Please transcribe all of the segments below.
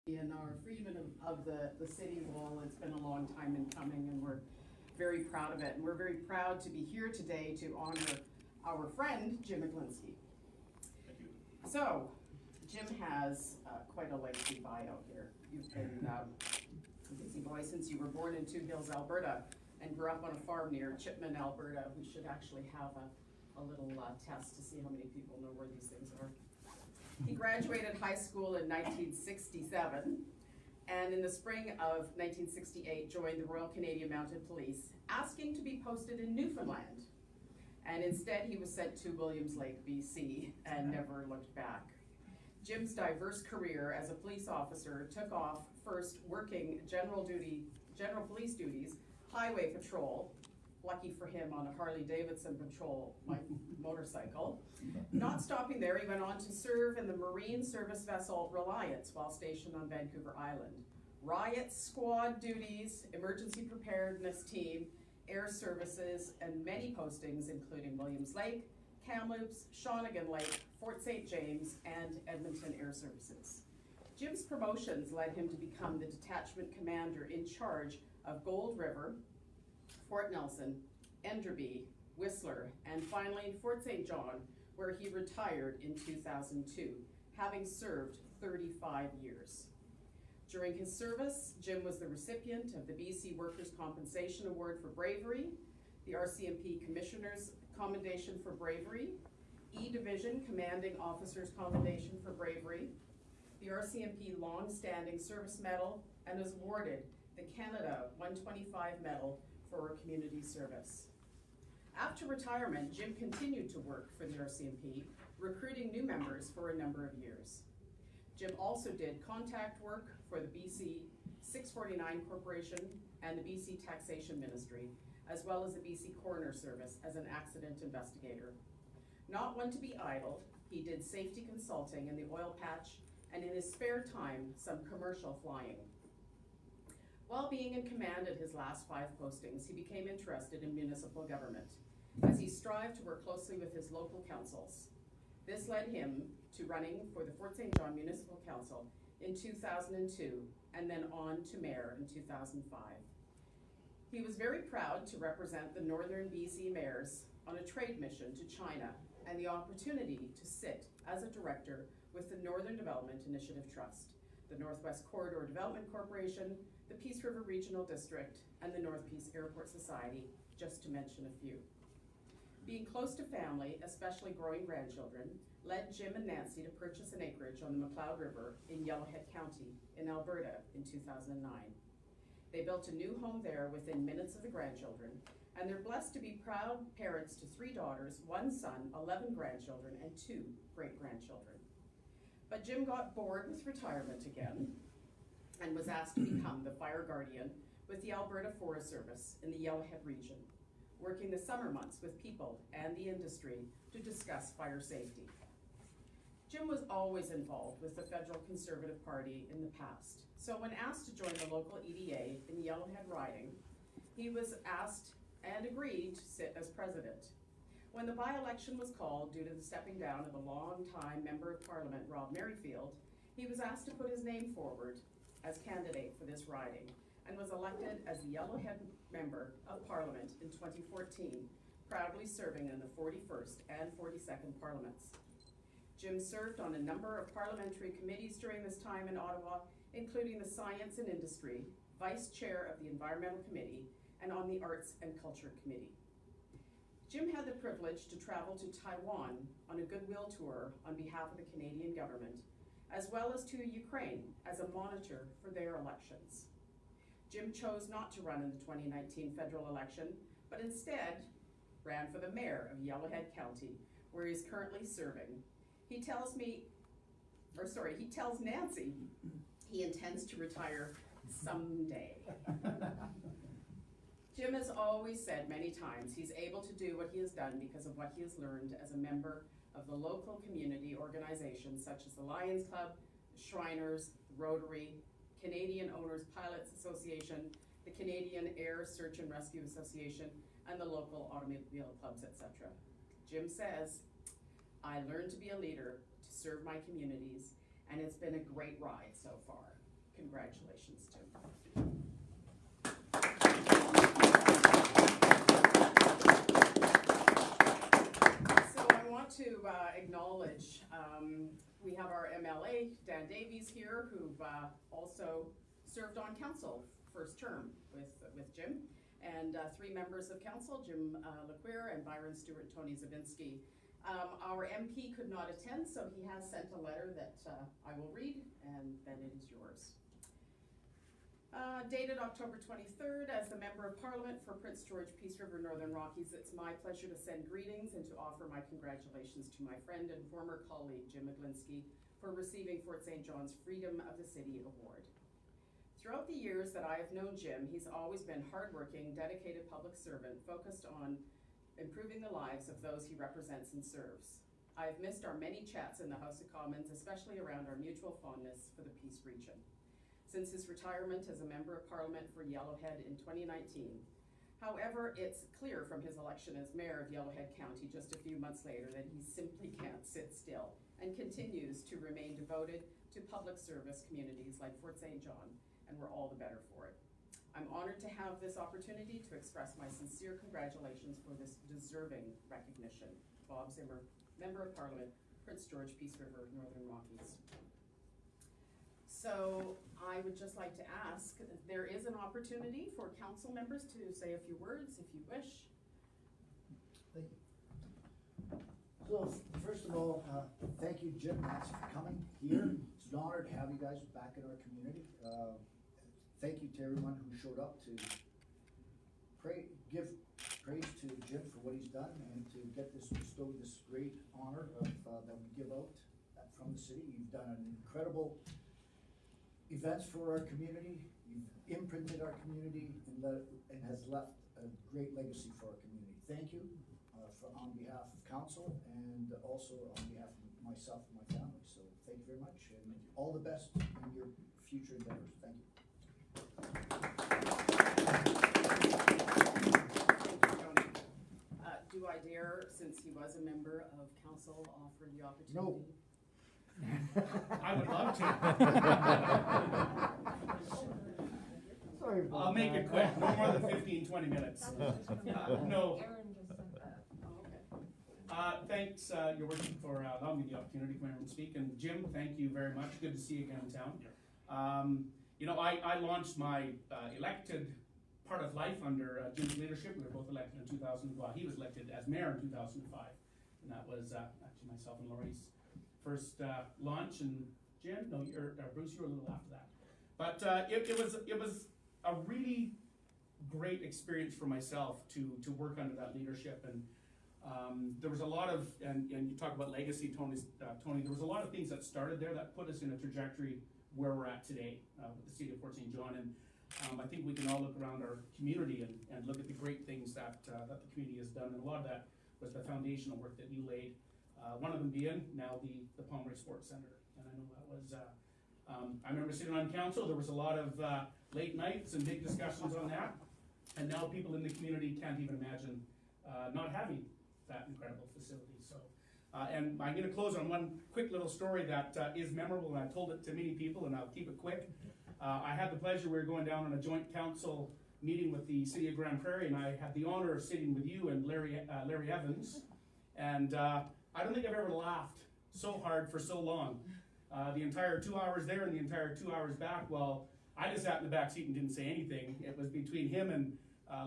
In our freedom of the city wall. It's been a long time in coming, and we're very proud of it. And we're very proud to be here today to honor our friend, Jim Eglinski. Thank you. So, Jim has quite a lengthy bio here. You've been a busy boy since you were born in Two Hills, Alberta, and grew up on a farm near Chipman, Alberta. We should actually have a little test to see how many people know where these things are. He graduated high school in 1967, and in the spring of 1968 joined the Royal Canadian Mounted Police, asking to be posted in Newfoundland. And instead he was sent to Williams Lake, BC, and never looked back. Jim's diverse career as a police officer took off first working general police duties, highway patrol, lucky for him on a Harley-Davidson patrol, my motorcycle. Not stopping there, he went on to serve in the Marine Service vessel Reliance while stationed on Vancouver Island. Riot squad duties, emergency preparedness team, air services, and many postings including Williams Lake, Kamloops, Shawnigan Lake, Fort St. James, and Edmonton Air Services. Jim's promotions led him to become the detachment commander in charge of Gold River, Fort Nelson, Enderby, Whistler, and finally Fort St. John, where he retired in 2002, having served 35 years. During his service, Jim was the recipient of the BC Workers' Compensation Award for Bravery, the RCMP Commissioner's Commendation for Bravery, E Division Commanding Officer's Commendation for Bravery, the RCMP Long-Standing Service Medal, and is awarded the Canada 125 Medal for community service. After retirement, Jim continued to work for the RCMP, recruiting new members for a number of years. Jim also did contact work for the BC 649 Corporation and the BC Taxation Ministry, as well as the BC Coroner Service as an accident investigator. Not one to be idle, he did safety consulting in the oil patch and in his spare time, some commercial flying. While being in command at his last 5 postings, he became interested in municipal government as he strived to work closely with his local councils. This led him to running for the Fort St. John Municipal Council in 2002 and then on to mayor in 2005. He was very proud to represent the Northern BC mayors on a trade mission to China and the opportunity to sit as a director with the Northern Development Initiative Trust, the Northwest Corridor Development Corporation, the Peace River Regional District, and the North Peace Airport Society, just to mention a few. Being close to family, especially growing grandchildren, led Jim and Nancy to purchase an acreage on the McLeod River in Yellowhead County in Alberta in 2009. They built a new home there within minutes of the grandchildren, and they're blessed to be proud parents to 3 daughters, 1 son, 11 grandchildren, and 2 great-grandchildren. But Jim got bored with retirement again and was asked to become the fire guardian with the Alberta Forest Service in the Yellowhead region, working the summer months with people and the industry to discuss fire safety. Jim was always involved with the Federal Conservative Party in the past, so when asked to join the local EDA in the Yellowhead riding, he was asked and agreed to sit as president. When the by-election was called due to the stepping down of a long-time Member of Parliament, Rob Merrifield, he was asked to put his name forward as candidate for this riding and was elected as the Yellowhead Member of Parliament in 2014, proudly serving in the 41st and 42nd Parliaments. Jim served on a number of parliamentary committees during this time in Ottawa, including the Science and Industry, Vice Chair of the Environmental Committee, and on the Arts and Culture Committee. Jim had the privilege to travel to Taiwan on a goodwill tour on behalf of the Canadian government, as well as to Ukraine as a monitor for their elections. Jim chose not to run in the 2019 federal election, but instead ran for the mayor of Yellowhead County, where he's currently serving. He tells Nancy he intends to retire someday. Jim has always said many times he's able to do what he has done because of what he has learned as a member of the local community organizations such as the Lions Club, the Shriners, Rotary, Canadian Owners Pilots Association, the Canadian Air Search and Rescue Association, and the local automobile clubs, etc. Jim says, "I learned to be a leader, to serve my communities, and it's been a great ride so far." Congratulations, Jim. So I want to acknowledge, we have our MLA, Dan Davies here, who've also served on council first term with Jim, and 3 members of council, Jim Lequire and Byron Stewart, Tony Zabinski. Our MP could not attend, so he has sent a letter that I will read, and then it is yours. Dated October 23rd, as the Member of Parliament for Prince George, Peace River, Northern Rockies, it's my pleasure to send greetings and to offer my congratulations to my friend and former colleague, Jim Eglinski, for receiving Fort St. John's Freedom of the City Award. Throughout the years that I have known Jim, he's always been hardworking, dedicated public servant, focused on improving the lives of those he represents and serves. I have missed our many chats in the House of Commons, especially around our mutual fondness for the Peace region. Since his retirement as a Member of Parliament for Yellowhead in 2019. However, it's clear from his election as Mayor of Yellowhead County just a few months later that he simply can't sit still and continues to remain devoted to public service communities like Fort St. John, and we're all the better for it. I'm honored to have this opportunity to express my sincere congratulations for this deserving recognition. Bob Zimmer, Member of Parliament, Prince George, Peace River, Northern Rockies. So I would just like to ask, there is an opportunity for council members to say a few words if you wish. Thank you. So first of all, thank you, Jim, Nancy, for coming here. It's an honor to have you guys back in our community. Thank you to everyone who showed up to give praise to Jim for what he's done and to get this bestowed this great honor of, that we give out from the city. You've done an incredible events for our community. You've imprinted our community and has left a great legacy for our community. Thank you on behalf of council and also on behalf of myself and my family. So thank you very much and all the best in your future endeavors. Thank you. Tony, do I dare, since he was a member of council, offer the opportunity? No. I would love to. Sorry about I'll make it quick, no more than 15-20 minutes. No. Aaron just said that. Oh, okay. Thanks, Your Worship, for allowing me the opportunity to come here and speak. And Jim, thank you very much. Good to see you again in town. You know, I launched my elected part of life under Jim's leadership. We were both elected in 2000. Well, he was elected as mayor in 2005, and that was actually myself and Laurie's first launch. And Jim, no, Bruce, you were a little after that. But it was a really great experience for myself to work under that leadership. And there was a lot of, and you talk about legacy, Tony, there was a lot of things that started there that put us in a trajectory where we're at today with the city of Fort St. John. And I think we can all look around our community and look at the great things that the community has done. And a lot of that was the foundational work that you laid. One of them being now the Pomeroy Sports Center. And I know that was, I remember sitting on council, there was a lot of late nights and big discussions on that. And now people in the community can't even imagine not having that incredible facility. So, and I'm going to close on one quick little story that is memorable, and I've told it to many people, and I'll keep it quick. I had the pleasure, we were going down on a joint council meeting with the city of Grand Prairie, and I had the honor of sitting with you and Larry Evans. And I don't think I've ever laughed so hard for so long. The entire 2 hours there and the entire 2 hours back, well, I just sat in the back seat and didn't say anything. It was between him and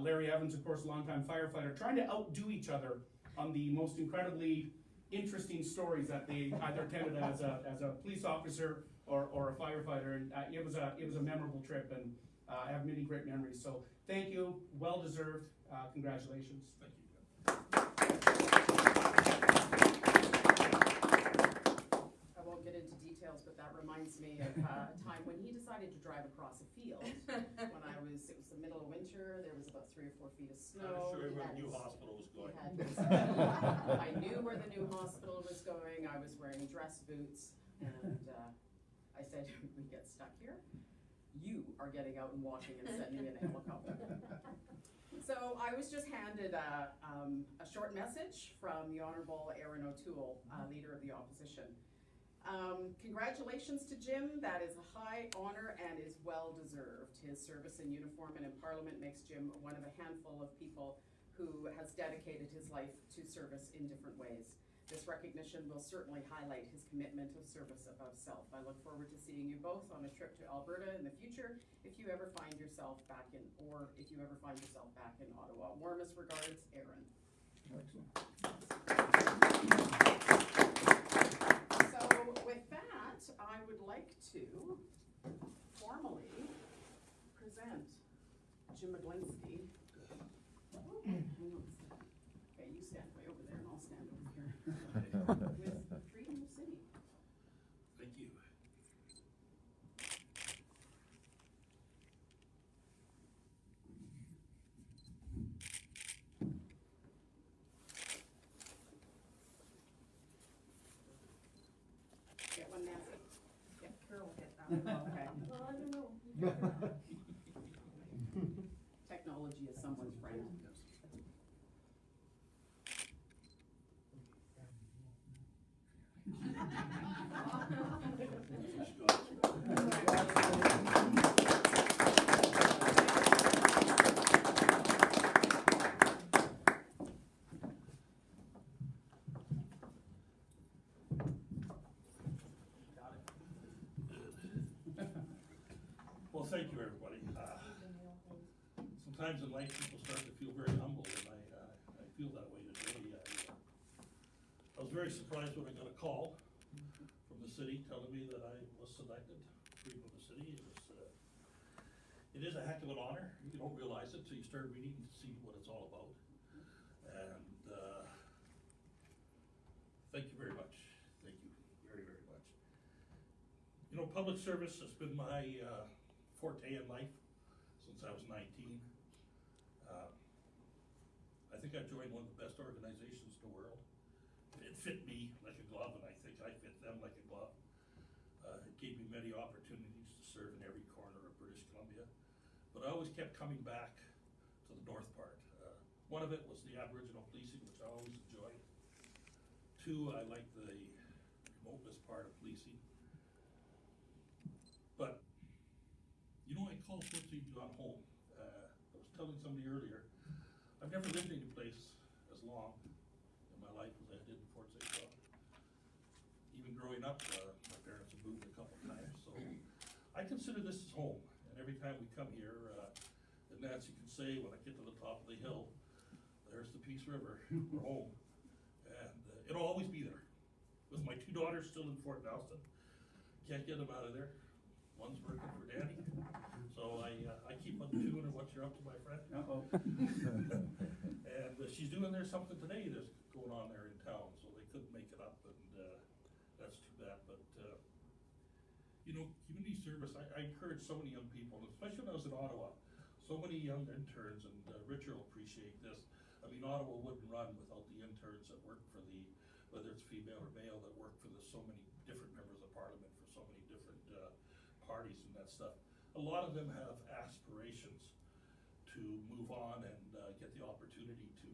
Larry Evans, of course, a longtime firefighter, trying to outdo each other on the most incredibly interesting stories that they either attended as a police officer or a firefighter. And it was a memorable trip, and I have many great memories. So thank you, well deserved. Congratulations. Thank you. I won't get into details, but that reminds me of a time when he decided to drive across a field. When it was the middle of winter, there was about 3 or 4 feet of snow. I'm sure where the new hospital was going. I knew where the new hospital was going. I was wearing dress boots, and I said, we get stuck here. You are getting out and walking and sending in a helicopter. So I was just handed a short message from the Honourable Aaron O'Toole, Leader of the Opposition. Congratulations to Jim, that is a high honor and is well deserved. His service in uniform and in Parliament makes Jim one of a handful of people who has dedicated his life to service in different ways. This recognition will certainly highlight his commitment of service above self. I look forward to seeing you both on a trip to Alberta in the future if you ever find yourself back in Ottawa. Warmest regards, Aaron. Excellent. So with that, I would like to formally present Jim Eglinski. Hang on a second. Okay, you stand way over there and I'll stand over here. With Freedom of City. Thank you. Get one, Nancy? Yeah, Carol will get that one. Okay. Well, I don't know. Technology is someone's friend. Well, thank you, everybody. Sometimes in life, people start to feel very humble, and I feel that way today. I was very surprised when I got a call from the city telling me that I was selected for Freedom of the City. It is a heck of an honor. You don't realize it till you start reading to see what it's all about. And thank you very much. Thank you very, very much. You know, public service has been my forte in life since I was 19. I think I joined one of the best organizations in the world. It fit me like a glove, and I think I fit them like a glove. It gave me many opportunities to serve in every corner of British Columbia, but I always kept coming back to the north part. One of it was the Aboriginal policing, which I always enjoyed. Two, I liked the remoteness part of policing. But, you know, I call Fort St. John home. I was telling somebody earlier, I've never lived any place as long in my life as I did in Fort St. John. Even growing up, my parents have moved a couple times, so I consider this as home. And every time we come here, as Nancy can say, when I get to the top of the hill, there's the Peace River, we're home. And it'll always be there. With my two daughters still in Fort Nelson, can't get them out of there. One's working for Daddy, so I keep on tuning what you're up to, my friend. Uh-oh. And she's doing there something today that's going on there in town, so they couldn't make it up, and that's too bad. But you know, community service, I encourage so many young people, especially when I was in Ottawa, so many young interns, and Richard will appreciate this. I mean, Ottawa wouldn't run without the interns that work for the, whether it's female or male, that work for the so many different members of Parliament, for so many different parties and that stuff. A lot of them have aspirations to move on and get the opportunity to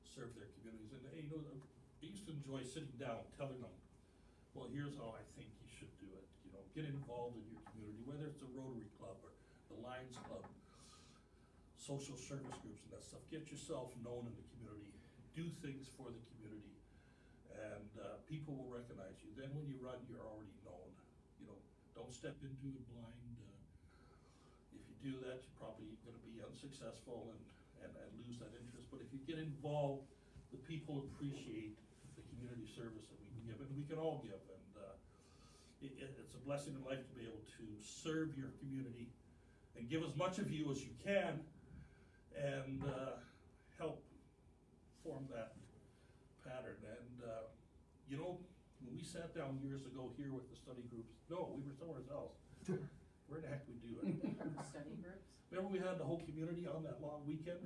serve their communities. And you know, I used to enjoy sitting down telling them, well, here's how I think you should do it. You know, get involved in your community, whether it's a Rotary Club or the Lions Club, social service groups and that stuff. Get yourself known in the community. Do things for the community, and people will recognize you. Then when you run, you're already known. You know, don't step into it blind. If you do that, you're probably going to be unsuccessful and lose that interest. But if you get involved, the people appreciate the community service that we can give, and we can all give. And it's a blessing in life to be able to serve your community and give as much of you as you can, and help form that pattern. And you know, when we sat down years ago here with the study groups, no, we were somewhere else. Where the heck we do it? Study groups? Remember we had the whole community on that long weekend?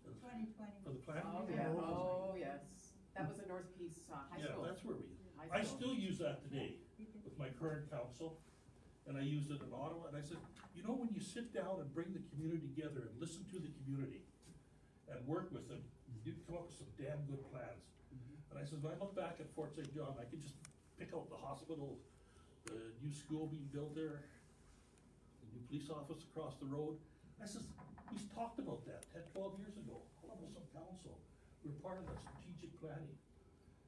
2020. For the planning? Oh, yeah, oh, yes. That was a North Peace High Yeah, School. that's where we, High I school. still use that today with my current council, and I used it in Ottawa, and I said, you know, when you sit down and bring the community together and listen to the community and work with them, you can come up with some damn good plans. And I said, when I look back at Fort St. John, I could just pick out the hospital, the new school being built there, the new police office across the road. I says, we talked about that 10, 12 years ago, all of us on council. We were part of that strategic planning.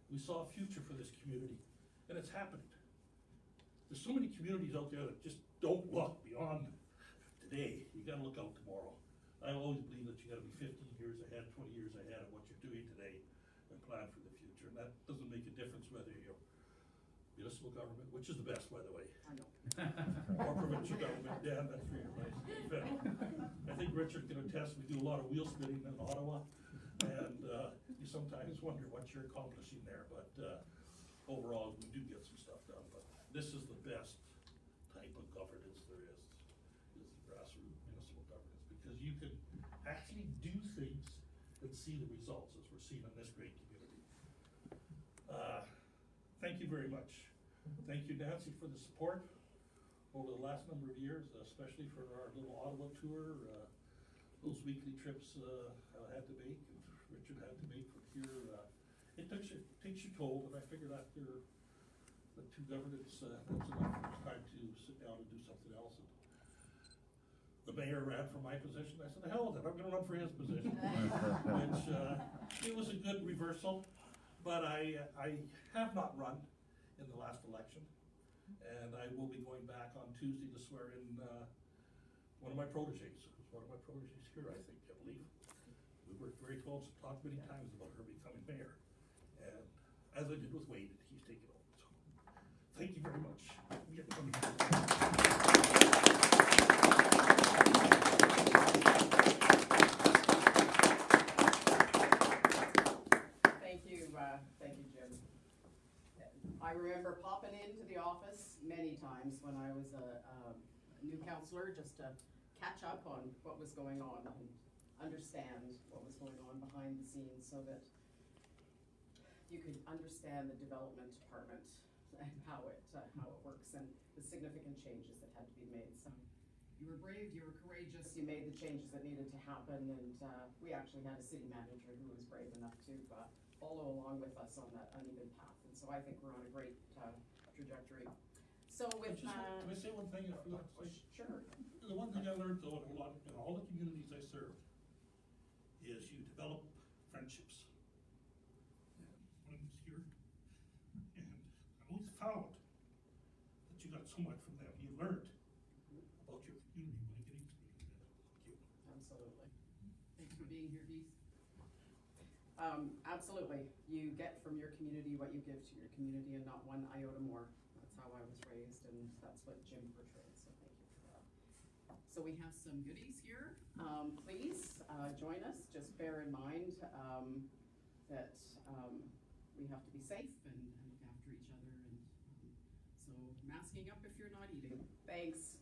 We saw a future for this community, and it's happened. There's so many communities out there that just don't look beyond today. You gotta look out tomorrow. I always believe that you gotta be 15 years ahead, 20 years ahead of what you're doing today and plan for the future. And that doesn't make a difference whether you're municipal government, which is the best, by the way, I know. or provincial government. Dan, that's for your nice federal. I think Richard can attest, we do a lot of wheel spinning in Ottawa, and you sometimes wonder what you're accomplishing there, but overall, we do get some stuff done. But this is the best type of governance there is the grassroots municipal governance, because you can actually do things and see the results, as we're seeing in this great community. Thank you very much. Thank you, Nancy, for the support over the last number of years, especially for our little Ottawa tour, those weekly trips I had to make, and Richard had to make from here. It takes your toll, and I figured after the two governance, that's enough. It's time to sit down and do something else. And the mayor ran for my position. I said, the hell with it, I'm gonna run for his position. Which, it was a good reversal, but I have not run in the last election. And I will be going back on Tuesday to swear in one of my proteges. Who's one of my proteges here, I think, I believe. We worked very close, talked many times about her becoming mayor. And as I did with Wade, he's taken over. So thank you very much. We have to come Thank you, Jim. I remember popping into the office many times when I was a new councillor, just to catch up on what was going on and understand what was going on behind the scenes, so that you could understand the development department and how it works, and the significant changes that had to be made. So you were brave, you were courageous, you made the changes that needed to happen, and we actually had a city manager who was brave enough to follow along with us on that uneven path. And so I think we're on a great trajectory. So with can I say one thing? Sure. The one thing I learned though in all the communities I served is you develop friendships. And one's here, and I always found that you got so much from them. You learned about your community by getting to know them. Thank you. Absolutely. Thanks for being here, Beast. Absolutely. You get from your community what you give to your community, and not one iota more. That's how I was raised, and that's what Jim portrayed, so thank you for that. So we have some goodies here. Please join us. Just bear in mind that we have to be safe and look after each other, and so masking up if you're not eating. Thanks.